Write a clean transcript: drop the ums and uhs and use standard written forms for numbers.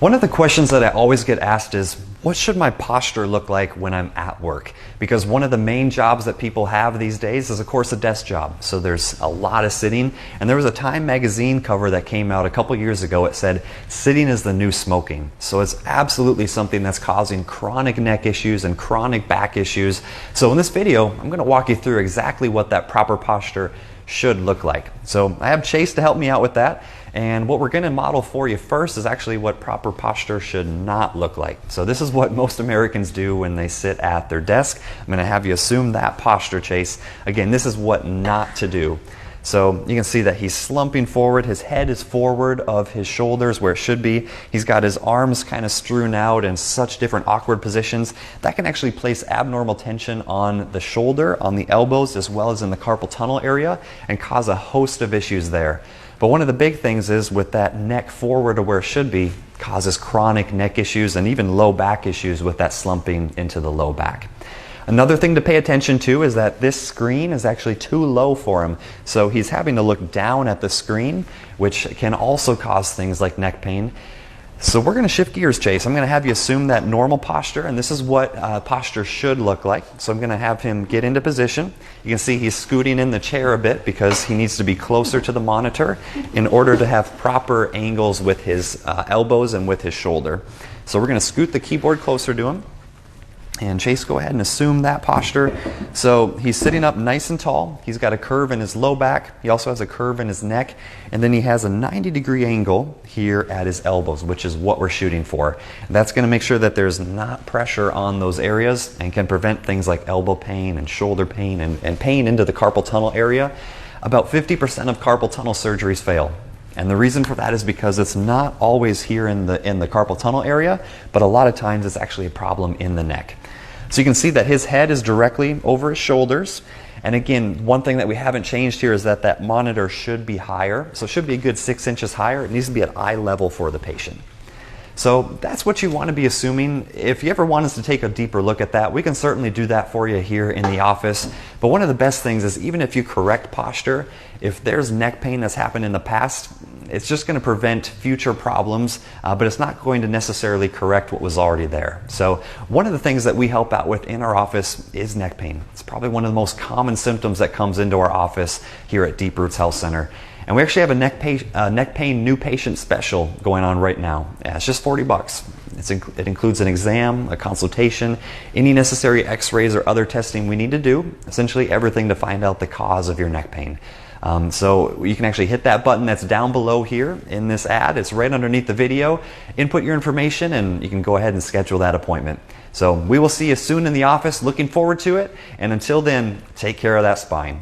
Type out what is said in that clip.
One of the questions that I always get asked is, what should my posture look like when I'm at work? Because one of the main jobs that people have these days is, of course, a desk job. So there's a lot of sitting. And there was a Time magazine cover that came out a couple years ago. It said, sitting is the new smoking. So it's absolutely something that's causing chronic neck issues and chronic back issues. So in this video, I'm going to walk you through exactly what that proper posture should look like. So I have Chase to help me out with that. And what we're going to model for you first is actually what proper posture should not look like. So this is what most Americans do when they sit at their desk. I'm going to have you assume that posture, Chase. Again, this is what not to do. So you can see that he's slumping forward. His head is forward of his shoulders where it should be. He's got his arms kind of strewn out in such different awkward positions. That can actually place abnormal tension on the shoulder, on the elbows, as well as in the carpal tunnel area, and cause a host of issues there. But one of the big things is with that neck forward to where it should be, causes chronic neck issues and even low back issues with that slumping into the low back. Another thing to pay attention to is that this screen is actually too low for him. So he's having to look down at the screen, which can also cause things like neck pain. So we're going to shift gears, Chase. I'm going to have you assume that normal posture, and this is what posture should look like. So I'm going to have him get into position. You can see he's scooting in the chair a bit because he needs to be closer to the monitor in order to have proper angles with his elbows and with his shoulder. So we're going to scoot the keyboard closer to him. And Chase, go ahead and assume that posture. So he's sitting up nice and tall. He's got a curve in his low back. He also has a curve in his neck. And then he has a 90-degree angle here at his elbows, which is what we're shooting for. And that's going to make sure that there's not pressure on those areas and can prevent things like elbow pain and shoulder pain and pain into the carpal tunnel area. About 50% of carpal tunnel surgeries fail. And the reason for that is because it's not always here in the carpal tunnel area, but a lot of times it's actually a problem in the neck. So you can see that his head is directly over his shoulders. And again, one thing that we haven't changed here is that that monitor should be higher. So it should be a good 6 inches higher. It needs to be at eye level for the patient. So that's what you want to be assuming. If you ever want us to take a deeper look at that, we can certainly do that for you here in the office. But one of the best things is, even if you correct posture, if there's neck pain that's happened in the past, it's just going to prevent future problems, but it's not going to necessarily correct what was already there. So one of the things that we help out with in our office is neck pain. It's probably one of the most common symptoms that comes into our office here at Deep Roots Health Center. And we actually have a neck pain new patient special going on right now. It's just $40. It includes an exam, a consultation, any necessary x-rays or other testing we need to do, essentially everything to find out the cause of your neck pain. So you can actually hit that button that's down below here in this ad. It's right underneath the video. Input your information and you can go ahead and schedule that appointment. So we will see you soon in the office. Looking forward to it. And until then, take care of that spine.